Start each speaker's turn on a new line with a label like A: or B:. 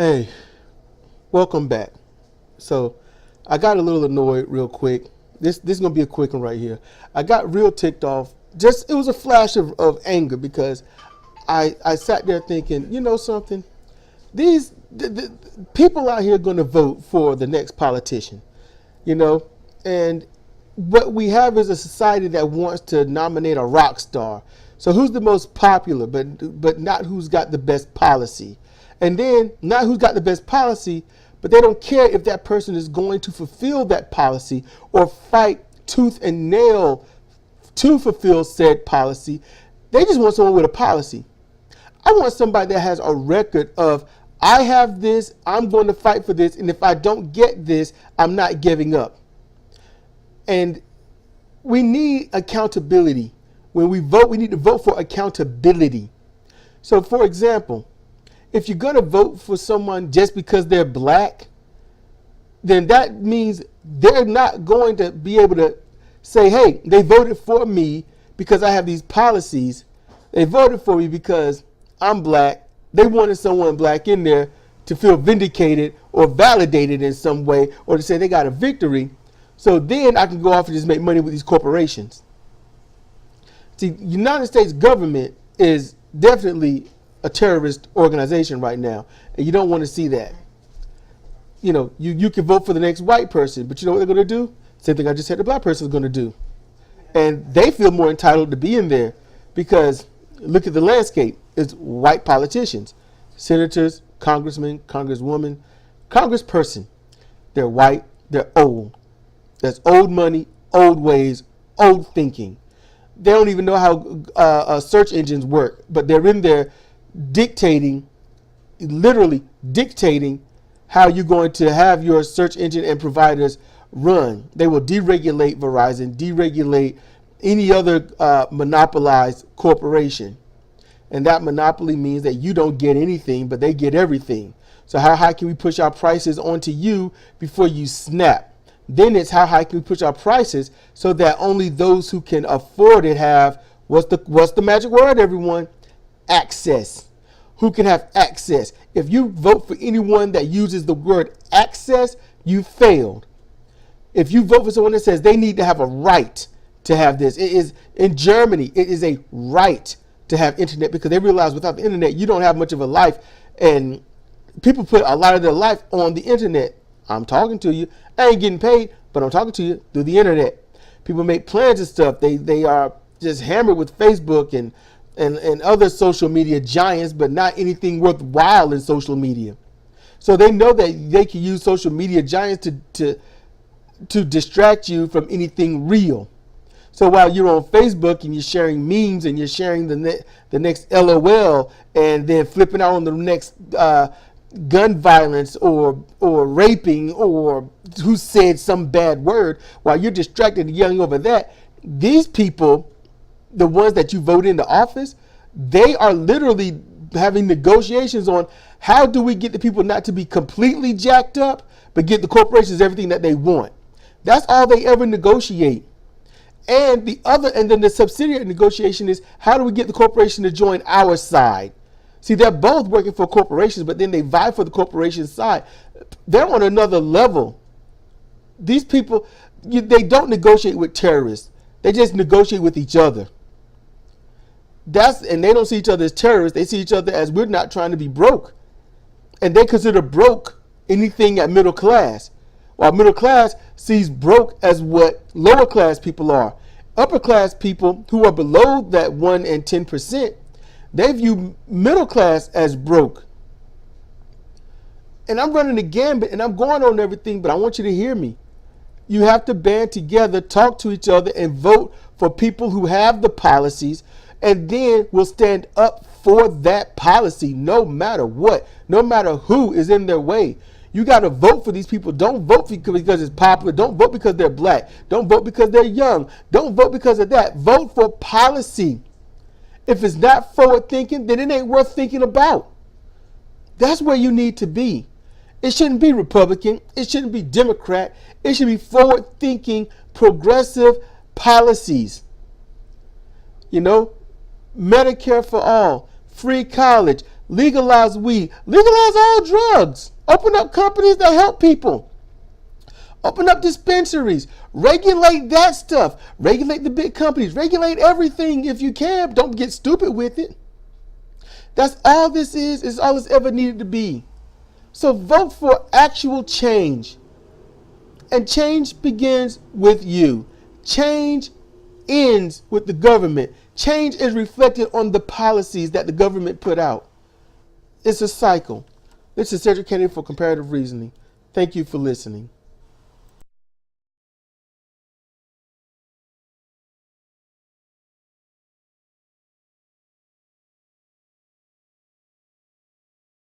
A: Hey, welcome back. So, I got a little annoyed real quick. This is gonna be a quick one right here. I got real ticked off. It was a flash of anger because I sat there thinking, you know something, the people out here are gonna vote for the next politician, you know, and what we have is a society that wants to nominate a rock star. So who's the most popular, but not who's got the best policy, and then not who's got the best policy, but they don't care if that person is going to fulfill that policy or fight tooth and nail to fulfill said policy. They just want someone with a policy. I want somebody that has a record of, I have this, I'm going to fight for this, and if I don't get this, I'm not giving up. And we need accountability. When we vote, we need to vote for accountability. So, for example, if you're going to vote for someone just because they're black, then that means they're not going to be able to say, hey, they voted for me because I have these policies. They voted for me because I'm black. They wanted someone black in there to feel vindicated or validated in some way, or to say they got a victory. So then I can go off and just make money with these corporations. See, United States government is definitely a terrorist organization right now, and you don't want to see that. You know, you can vote for the next white person, but you know what they're going to do? Same thing I just said the black person is going to do. And they feel more entitled to be in there because look at the landscape. It's white politicians, senators, congressmen, congresswomen, congressperson. They're white, they're old. That's old money, old ways, old thinking. They don't even know how search engines work, but they're in there dictating, literally dictating how you're going to have your search engine and providers run. They will deregulate Verizon, deregulate any other monopolized corporation. And that monopoly means that you don't get anything, but they get everything. So how high can we push our prices onto you before you snap? Then it's how high can we push our prices so that only those who can afford it have, what's the magic word, everyone? Access. Who can have access? If you vote for anyone that uses the word access, you failed. If you vote for someone that says they need to have a right to have this, it is in Germany, it is a right to have internet because they realize without the internet, you don't have much of a life. And people put a lot of their life on the internet. I'm talking to you. I ain't getting paid, but I'm talking to you through the internet. People make plans and stuff. They are just hammered with Facebook and other social media giants, but not anything worthwhile in social media. So they know that they can use social media giants to distract you from anything real. So while you're on Facebook and you're sharing memes and you're sharing the next LOL and then flipping out on the next gun violence or raping or who said some bad word, while you're distracted and yelling over that, these people, the ones that you vote into office, they are literally having negotiations on how do we get the people not to be completely jacked up, but get the corporations everything that they want. That's all they ever negotiate. And then the subsidiary negotiation is how do we get the corporation to join our side? See, they're both working for corporations, but then they vie for the corporation side. They're on another level. These people, they don't negotiate with terrorists. They just negotiate with each other. And they don't see each other as terrorists. They see each other as we're not trying to be broke. And they consider broke anything at middle class. While middle class sees broke as what lower class people are. Upper class people who are below that 1 and 10%, they view middle class as broke. And I'm running the gambit and I'm going on everything, but I want you to hear me. You have to band together, talk to each other, and vote for people who have the policies, and then will stand up for that policy no matter what, no matter who is in their way. You got to vote for these people. Don't vote because it's popular. Don't vote because they're black. Don't vote because they're young. Don't vote because of that. Vote for policy. If it's not forward thinking, then it ain't worth thinking about. That's where you need to be. It shouldn't be Republican. It shouldn't be Democrat. It should be forward thinking, progressive policies. You know, Medicare for all, free college, Legalize weed. Legalize all drugs. Open up companies that help people. Open up dispensaries. Regulate that stuff. Regulate the big companies. Regulate everything if you can. Don't get stupid with it. That's all this is. It's all it's ever needed to be. So vote for actual change. And change begins with you. Change ends with the government. Change is reflected on the policies that the government put out. It's a cycle. This is Cedric Kennedy for Comparative Reasoning. Thank you for listening.